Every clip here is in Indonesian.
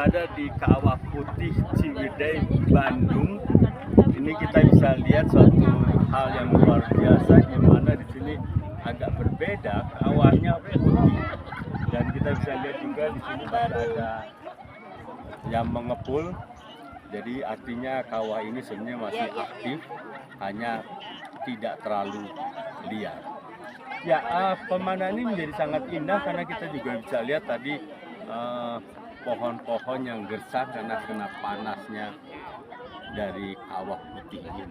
berada di Kawah Putih Ciwidey, Bandung. Ini kita bisa lihat suatu hal yang luar biasa, di mana di sini agak berbeda, kawahnya putih. Dan kita bisa lihat juga di sini masih ada yang mengepul. Jadi artinya kawah ini sebenarnya masih aktif, hanya tidak terlalu liar. Ya, pemandangan ini menjadi sangat indah karena kita juga bisa lihat tadi pohon-pohon yang gersang karena kena panasnya dari kawah putih ini.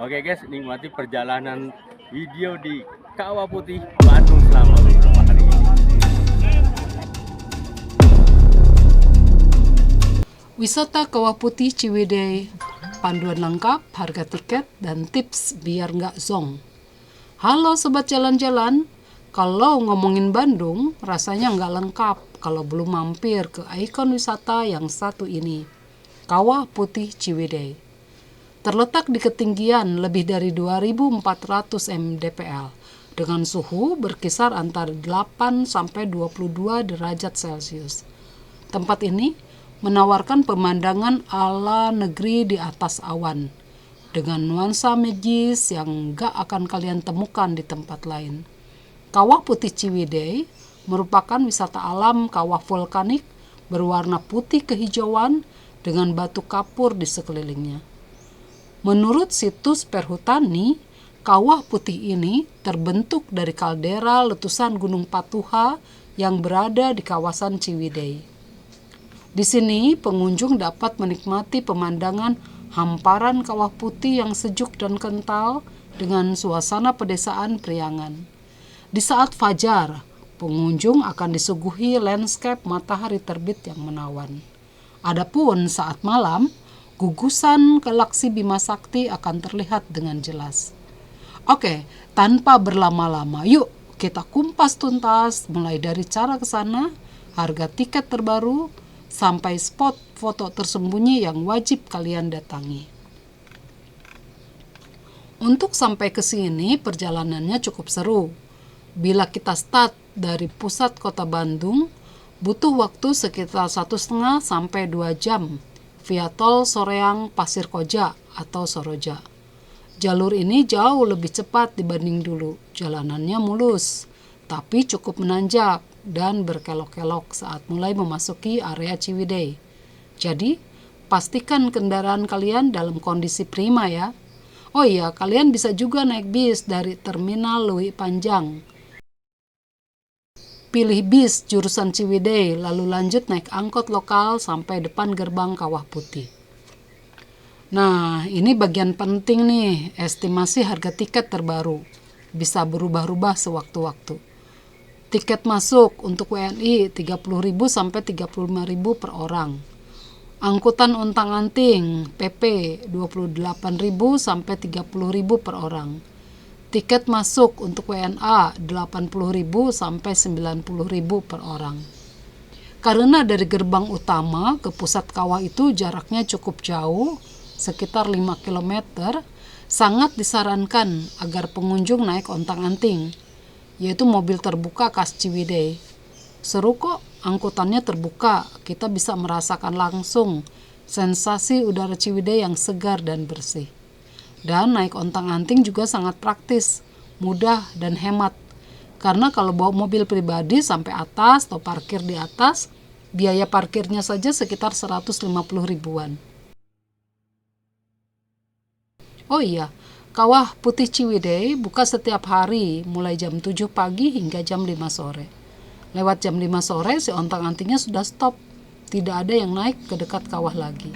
Oke guys, nikmati perjalanan video di Kawah Putih Bandung selama beberapa hari ini. Wisata Kawah Putih Ciwidey, panduan lengkap, harga tiket, dan tips biar nggak zong. Halo Sobat Jalan-Jalan, kalau ngomongin Bandung rasanya nggak lengkap kalau belum mampir ke ikon wisata yang satu ini, Kawah Putih Ciwidey. Terletak di ketinggian lebih dari 2.400 mdpl dengan suhu berkisar antara 8 sampai 22 derajat Celcius. Tempat ini menawarkan pemandangan ala negeri di atas awan dengan nuansa magis yang gak akan kalian temukan di tempat lain. Kawah Putih Ciwidey merupakan wisata alam kawah vulkanik berwarna putih kehijauan dengan batu kapur di sekelilingnya. Menurut situs Perhutani, Kawah Putih ini terbentuk dari kaldera letusan Gunung Patuha yang berada di kawasan Ciwidey. Di sini pengunjung dapat menikmati pemandangan hamparan kawah putih yang sejuk dan kental dengan suasana pedesaan Priangan. Di saat fajar, pengunjung akan disuguhi landscape matahari terbit yang menawan. Adapun saat malam, gugusan galaksi Bima Sakti akan terlihat dengan jelas. Oke, tanpa berlama-lama, yuk kita kumpas tuntas mulai dari cara ke sana, harga tiket terbaru, sampai spot foto tersembunyi yang wajib kalian datangi. Untuk sampai ke sini perjalanannya cukup seru. Bila kita start dari pusat kota Bandung, butuh waktu sekitar 1,5 sampai 2 jam via tol Soreang Pasir Koja atau Soroja. Jalur ini jauh lebih cepat dibanding dulu. Jalanannya mulus, tapi cukup menanjak dan berkelok-kelok saat mulai memasuki area Ciwidey. Jadi, pastikan kendaraan kalian dalam kondisi prima ya. Oh iya, kalian bisa juga naik bis dari Terminal Lewi Panjang. Pilih bis jurusan Ciwidey, lalu lanjut naik angkot lokal sampai depan gerbang Kawah Putih. Nah, ini bagian penting nih, estimasi harga tiket terbaru. Bisa berubah-ubah sewaktu-waktu. Tiket masuk untuk WNI 30.000 sampai 35.000 per orang. Angkutan ontang-anting PP 28.000 sampai 30.000 per orang. Tiket masuk untuk WNA 80.000 sampai 90.000 per orang. Karena dari gerbang utama ke pusat kawah itu jaraknya cukup jauh, sekitar 5 km, sangat disarankan agar pengunjung naik ontang-anting, yaitu mobil terbuka khas Ciwidey. Seru kok, angkutannya terbuka, kita bisa merasakan langsung sensasi udara Ciwidey yang segar dan bersih. Dan naik ontang-anting juga sangat praktis, mudah dan hemat. Karena kalau bawa mobil pribadi sampai atas atau parkir di atas, biaya parkirnya saja sekitar 150 ribuan. Oh iya, Kawah Putih Ciwidey buka setiap hari mulai jam 7 pagi hingga jam 5 sore. Lewat jam 5 sore si ontang-antingnya sudah stop. Tidak ada yang naik ke dekat kawah lagi.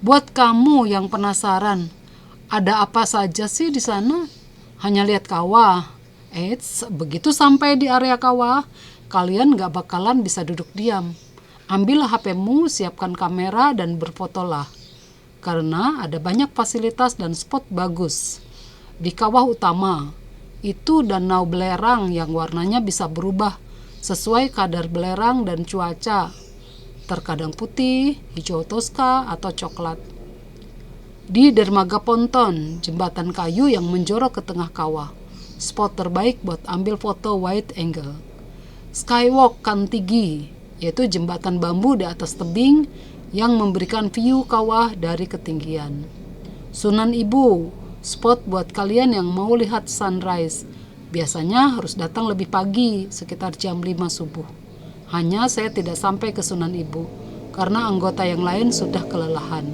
Buat kamu yang penasaran, ada apa saja sih di sana? Hanya lihat kawah. Eits, begitu sampai di area kawah, kalian gak bakalan bisa duduk diam. Ambillah HP-mu, siapkan kamera, dan berfotolah. Karena ada banyak fasilitas dan spot bagus. Di kawah utama, itu danau belerang yang warnanya bisa berubah sesuai kadar belerang dan cuaca. Terkadang putih, hijau toska, atau coklat. Di dermaga ponton, jembatan kayu yang menjorok ke tengah kawah. Spot terbaik buat ambil foto wide angle. Skywalk Kantigi, yaitu jembatan bambu di atas tebing yang memberikan view kawah dari ketinggian. Sunan Ibu, spot buat kalian yang mau lihat sunrise. Biasanya harus datang lebih pagi, sekitar jam 5 subuh. Hanya saya tidak sampai ke Sunan Ibu, karena anggota yang lain sudah kelelahan.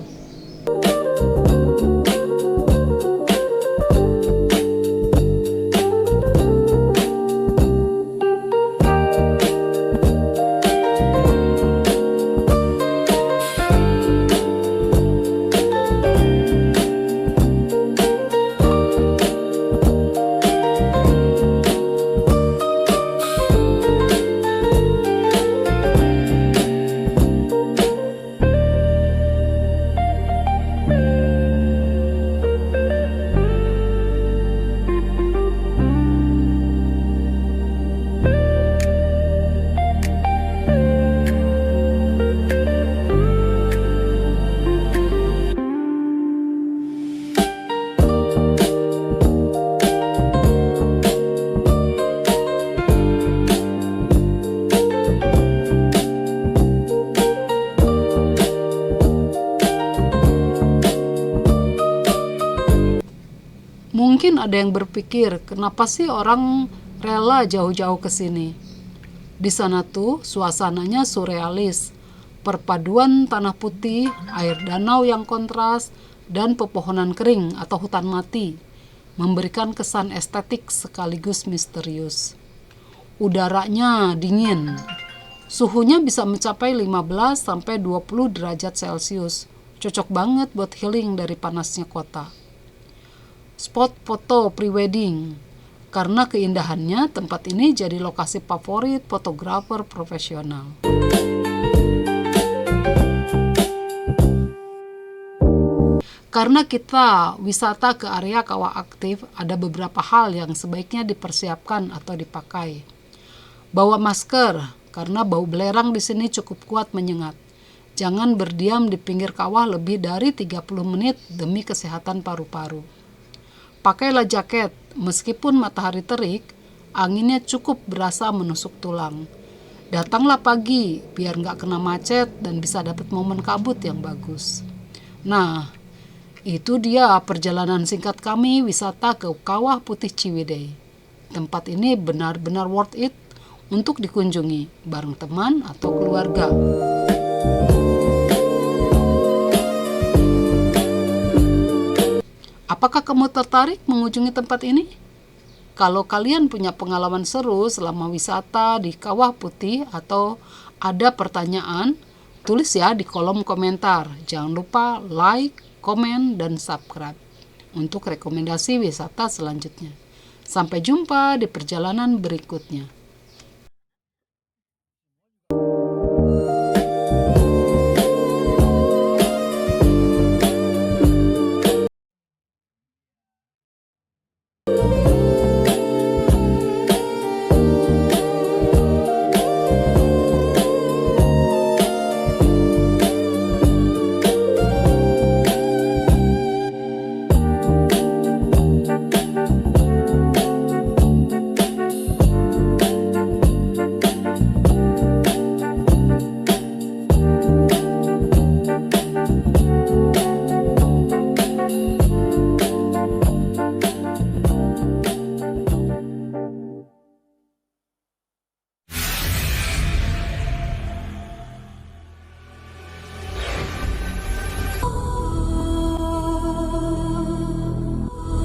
Mungkin ada yang berpikir, kenapa sih orang rela jauh-jauh ke sini? Di sana tuh suasananya surrealis. Perpaduan tanah putih, air danau yang kontras, dan pepohonan kering atau hutan mati memberikan kesan estetik sekaligus misterius. Udaranya dingin. Suhunya bisa mencapai 15-20 derajat Celcius. Cocok banget buat healing dari panasnya kota. Spot foto prewedding. Karena keindahannya, tempat ini jadi lokasi favorit fotografer profesional. Karena kita wisata ke area kawah aktif, ada beberapa hal yang sebaiknya dipersiapkan atau dipakai. Bawa masker, karena bau belerang di sini cukup kuat menyengat. Jangan berdiam di pinggir kawah lebih dari 30 menit demi kesehatan paru-paru. Pakailah jaket, meskipun matahari terik, anginnya cukup berasa menusuk tulang. Datanglah pagi, biar nggak kena macet dan bisa dapat momen kabut yang bagus. Nah, itu dia perjalanan singkat kami wisata ke Kawah Putih Ciwidey. Tempat ini benar-benar worth it untuk dikunjungi bareng teman atau keluarga. Apakah kamu tertarik mengunjungi tempat ini? Kalau kalian punya pengalaman seru selama wisata di Kawah Putih atau ada pertanyaan, tulis ya di kolom komentar. Jangan lupa like, komen, dan subscribe untuk rekomendasi wisata selanjutnya. Sampai jumpa di perjalanan berikutnya.